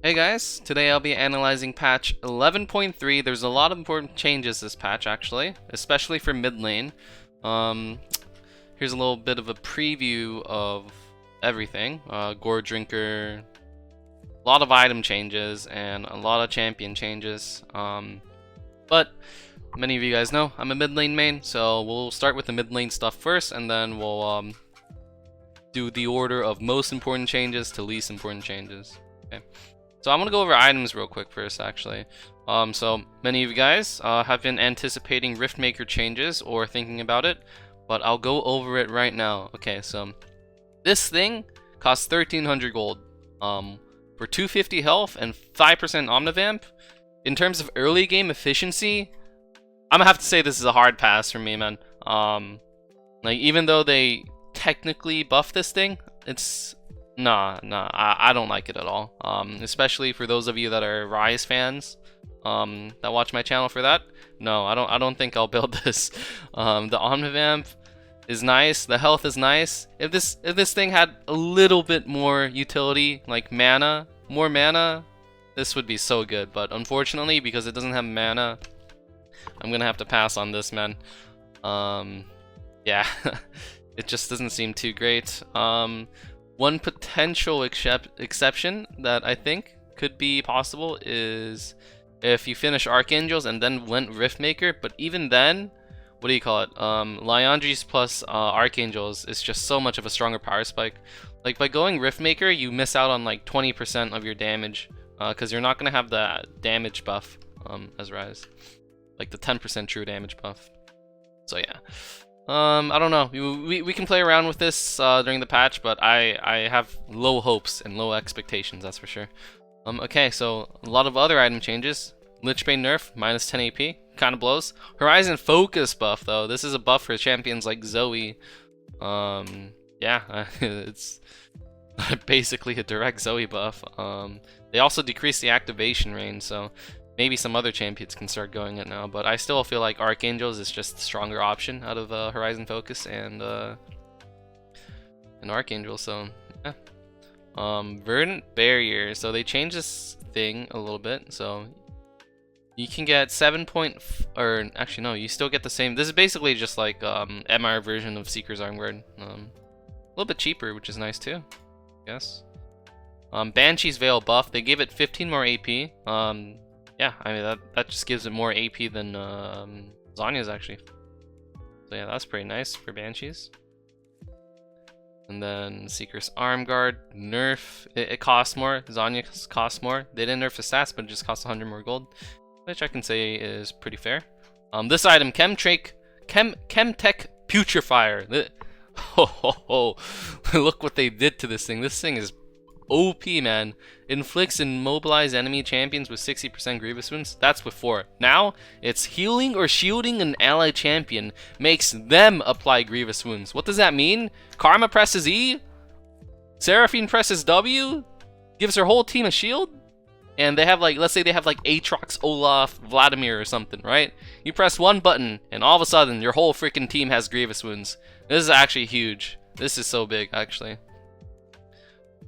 Hey guys, today I'll be analyzing patch 11.3. There's a lot of important changes this patch actually, especially for mid lane. Here's a little bit of a preview of everything. Goredrinker, a lot of item changes and a lot of champion changes. But many of you guys know I'm a mid lane main, so we'll start with the mid lane stuff first, and then we'll do the order of most important changes to least important changes. Okay. So I'm gonna go over items real quick first, actually. So many of you guys have been anticipating Riftmaker changes or thinking about it, but I'll go over it right now. Okay, so this thing costs 1300 gold for 250 health and 5% Omnivamp. In terms of early game efficiency, I'm gonna have to say this is a hard pass for me, man. Like, even though they technically buff this thing, it's Nah, I don't like it at all. Especially for those of you that are Rise fans, that watch my channel for that. No, I don't think I'll build this. The Omnivamp is nice, the health is nice. If this thing had a little bit more utility, like more mana, this would be so good. But unfortunately, because it doesn't have mana, I'm gonna have to pass on this, man. Yeah, it just doesn't seem too great. One potential exception that I think could be possible is if you finish Archangels and then went Riftmaker, but even then, what do you call it? Liandry's plus Archangels is just so much of a stronger power spike. Like, by going Riftmaker, you miss out on like 20% of your damage, because you're not going to have the damage buff as Rise. Like the 10% true damage buff. So yeah. I don't know. We can play around with this during the patch, but I have low hopes and low expectations, that's for sure. Okay, so a lot of other item changes. Lichbane nerf, minus 10 AP, kind of blows. Horizon focus buff, though. This is a buff for champions like Zoe. Yeah, it's basically a direct Zoe buff. They also decrease the activation range, so maybe some other champions can start going it now, but I still feel like Archangels is just a stronger option out of Horizon Focus and Archangel. So yeah. Verdant Barrier. So they changed this thing a little bit. So you can get 7 point, or actually no, you still get the same. This is basically just like MR version of Seeker's Armguard. A little bit cheaper, which is nice too. Yes. Banshee's Veil buff. They gave it 15 more AP. Yeah, I mean, that just gives it more AP than Zhonya's actually. So yeah, that's pretty nice for Banshees. And then Seeker's Arm Guard, nerf, it costs more. Zhonya's costs more. They didn't nerf the stats, but it just costs 100 more gold, which I can say is pretty fair. This item, Chemtraik, Chemtech Putrefier. Look what they did to this thing. This thing is OP, man. Inflicts immobilized enemy champions with 60% Grievous wounds. That's before. Now, it's healing or shielding an ally champion. Makes them apply Grievous wounds. What does that mean? Karma presses E? Seraphine presses W? Gives her whole team a shield? And they have like, let's say they have like Aatrox, Olaf, Vladimir or something, right? You press one button, and all of a sudden, your whole freaking team has Grievous wounds. This is actually huge. This is so big, actually.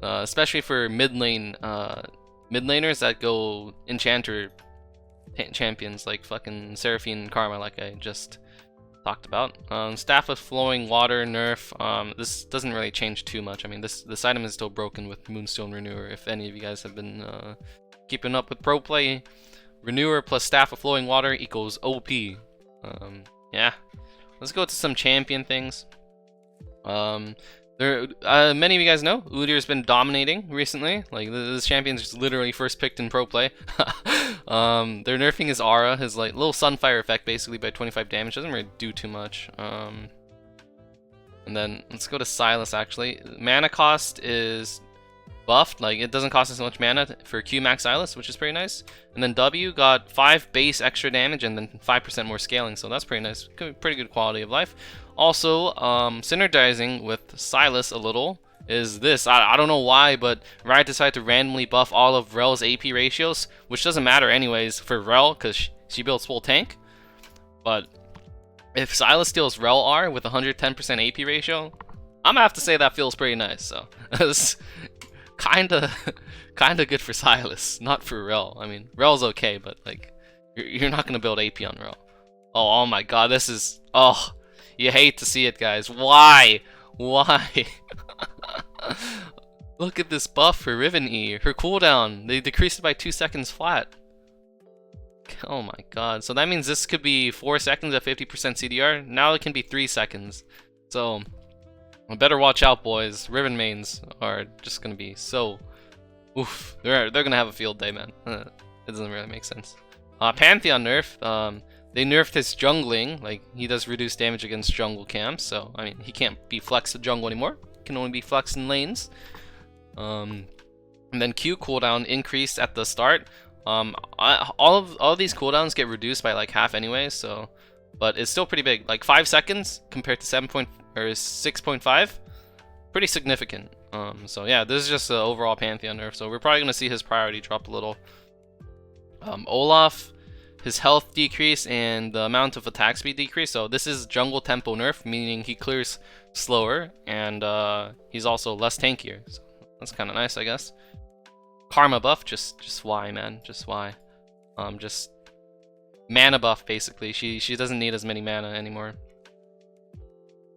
Especially for mid laners that go enchanter champions like fucking Seraphine and Karma, like I just talked about. Staff of Flowing Water nerf. This doesn't really change too much. I mean, this item is still broken with Moonstone Renewer. If any of you guys have been keeping up with pro play, Renewer plus Staff of Flowing Water equals OP. Yeah, let's go to some champion things. Many of you guys know Udyr's been dominating recently. Like, this champion's just literally first picked in pro play. They're nerfing his aura, his like little sunfire effect, basically by 25 damage. Doesn't really do too much. And then let's go to Sylas. Actually, mana cost is buffed. Like, it doesn't cost as much mana for Q max Sylas, which is pretty nice. And then W got 5 base extra damage and then 5% more scaling. So that's pretty nice. Pretty good quality of life. Also, synergizing with Sylas a little is this. I don't know why, but Riot decided to randomly buff all of Rel's AP ratios, which doesn't matter anyways for Rel, because she builds full tank. But if Sylas steals Rel R with 110% AP ratio, I'm gonna have to say that feels pretty nice. So kinda kinda good for Sylas, not for Rel. I mean, Rel's okay, but like you're not gonna build AP on Rel. Oh my god, this is, oh, you hate to see it, guys. Why? Why? Look at this buff for Riven E. Her cooldown, they decreased it by 2 seconds flat. Oh my god. So that means this could be 4 seconds at 50% CDR. Now it can be 3 seconds. So better watch out, boys. Riven mains are just gonna be so, oof. They're gonna have a field day, man. It doesn't really make sense. Pantheon nerf. They nerfed his jungling. Like, he does reduce damage against jungle camps. So I mean, he can't be flexed to jungle anymore. He can only be flexed in lanes. And then Q cooldown increased at the start. All of these cooldowns get reduced by like half anyway. So, but it's still pretty big. Like 5 seconds compared to 6.5, pretty significant. So yeah, this is just the overall Pantheon nerf. So we're probably gonna see his priority drop a little. Olaf, his health decrease and the amount of attack speed decrease. So this is jungle tempo nerf, meaning he clears slower, and he's also less tankier. So that's kind of nice, I guess. Karma buff, just why, man? Just why? Just mana buff, basically. She doesn't need as many mana anymore.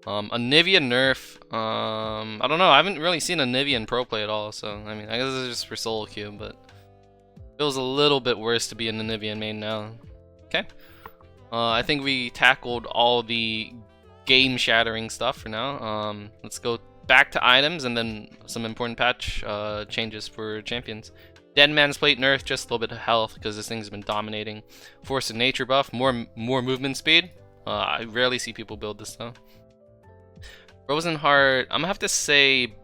Anivia nerf. I don't know. I haven't really seen Anivia in pro play at all. So I mean, I guess it's just for solo queue, but feels a little bit worse to be an Anivia main now. Okay. I think we tackled all the game-shattering stuff for now. Let's go back to items and then some important patch changes for champions. Dead Man's Plate nerf, just a little bit of health because this thing's been dominating. Force of Nature buff, more movement speed. I rarely see people build this though. Frozen Heart, I'm gonna have to say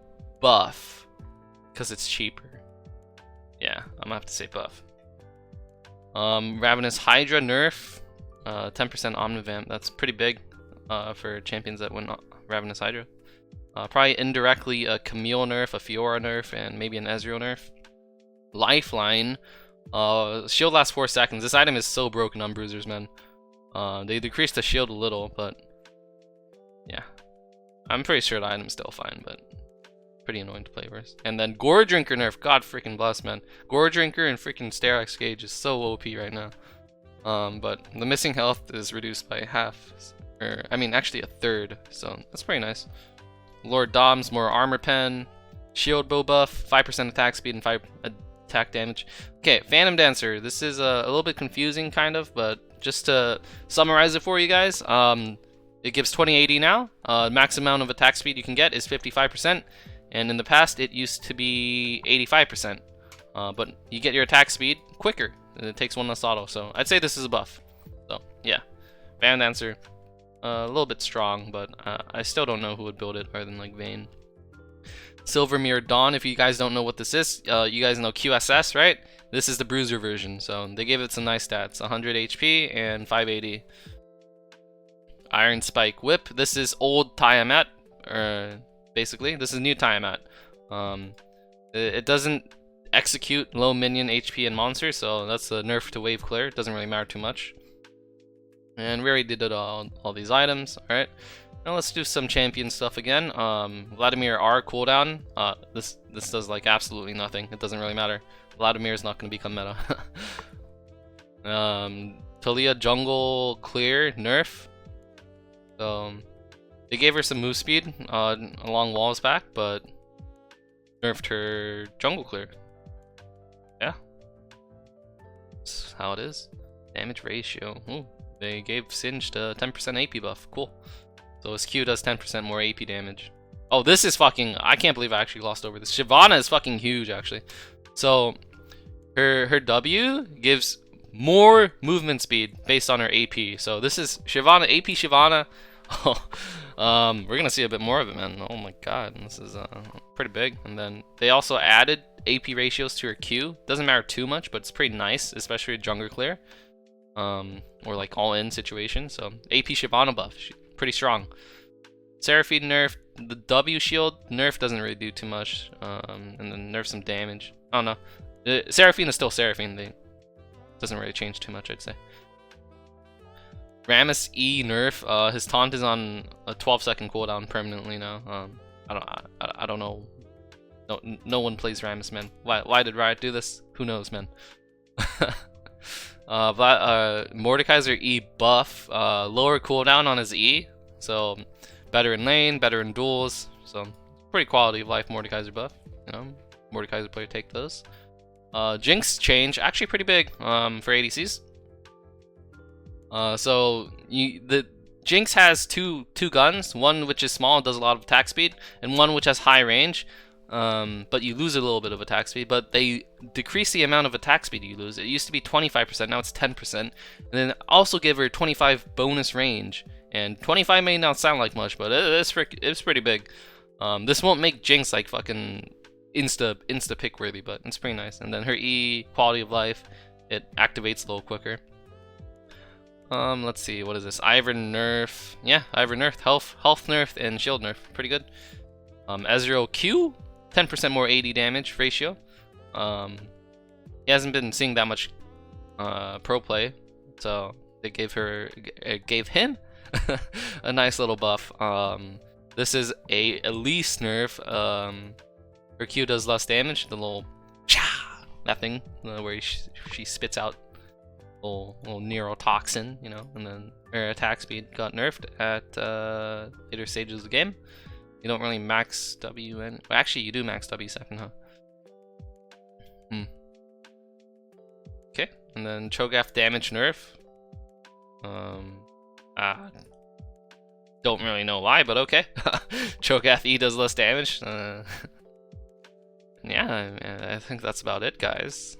buff because it's cheaper. Yeah, I'm gonna have to say buff. Ravenous Hydra nerf, 10% Omnivamp. That's pretty big for champions that win Ravenous Hydra. Probably indirectly a Camille nerf, a Fiora nerf, and maybe an Ezreal nerf. Lifeline, shield lasts 4 seconds. This item is so broken on bruisers, man. They decreased the shield a little, but yeah, I'm pretty sure the item's still fine, but pretty annoying to play with. And then Goredrinker nerf, god freaking bless, man. Goredrinker and freaking Sterak's Gauge is so OP right now. But the missing health is reduced by half, or I mean actually a third, so that's pretty nice. Lord Dom's more armor pen, shield bow buff, 5% attack speed and 5 attack damage. Okay, Phantom Dancer. This is a little bit confusing, kind of, but just to summarize it for you guys, it gives 2080 now. Max amount of attack speed you can get is 55%, and in the past it used to be 85%. But you get your attack speed quicker, and it takes 1 less auto. So I'd say this is a buff. So yeah, Phantom Dancer. A little bit strong, but I still don't know who would build it other than like Vayne. Silver Mirror Dawn, if you guys don't know what this is, you guys know QSS, right? This is the bruiser version, so they gave it some nice stats, 100 HP and 580. Iron Spike Whip, this is old Tiamat, basically. This is new Tiamat. It doesn't execute low minion HP and monsters, so that's a nerf to wave clear. It doesn't really matter too much. And we already did it all these items. Alright, now let's do some champion stuff again. Vladimir R cooldown. This does like absolutely nothing. It doesn't really matter. Vladimir is not going to become meta. Talia jungle clear nerf. So they gave her some move speed along walls back, but nerfed her jungle clear. Yeah, that's how it is. Damage ratio. Ooh. They gave Singed a 10% AP buff. Cool. So his Q does 10% more AP damage. Oh, this is fucking... I can't believe I actually glossed over this. Shyvana is fucking huge, actually. So her W gives more movement speed based on her AP. So this is Shyvana, AP Shyvana. We're gonna see a bit more of it, man. Oh my god, this is pretty big. And then they also added AP ratios to her Q. Doesn't matter too much, but it's pretty nice, especially with jungle clear. Or like all-in situation. So AP Shyvana buff, pretty strong. Seraphine nerf, the W shield nerf doesn't really do too much, and then nerf some damage. Oh no, Seraphine is still Seraphine. They doesn't really change too much, I'd say. Rammus E nerf, his taunt is on a 12-second cooldown permanently now. I don't know No one plays Rammus, man. Why did Riot do this? Who knows, man. Mordekaiser E buff, lower cooldown on his E, so better in lane, better in duels, so pretty quality of life Mordekaiser buff. You know, Mordekaiser player take those. Jinx change, actually pretty big for ADCs. So the Jinx has two guns, one which is small and does a lot of attack speed, and one which has high range. But you lose a little bit of attack speed, but they decrease the amount of attack speed you lose. It used to be 25%, now it's 10%. And then also give her 25 bonus range. And 25 may not sound like much, but it's pretty big. This won't make Jinx like fucking insta pick worthy, but it's pretty nice. And then her E, quality of life, it activates a little quicker. Let's see, what is this? Ivory nerf. Yeah, Ivory nerf, health nerf, and shield nerf. Pretty good. Ezreal Q, 10% more AD damage ratio. He hasn't been seeing that much pro play, so they gave him a nice little buff. This is a Elise nerf. Her Q does less damage. The little cha, that thing where she spits out little neurotoxin, you know, and then her attack speed got nerfed at later stages of the game. You don't really max W and well, actually you do max W second, huh? Okay, and then ChoGath damage nerf. Don't really know why, but okay. ChoGath E does less damage. Yeah, I think that's about it, guys.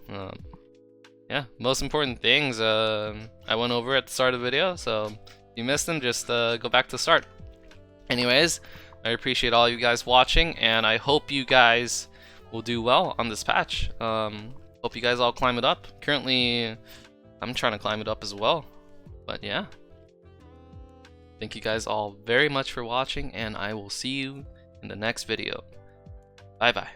Yeah, most important things I went over at the start of the video, so if you missed them, just go back to the start. Anyways, I appreciate all you guys watching, and I hope you guys will do well on this patch. Hope you guys all climb it up. Currently, I'm trying to climb it up as well, but yeah. Thank you guys all very much for watching, and I will see you in the next video. Bye bye.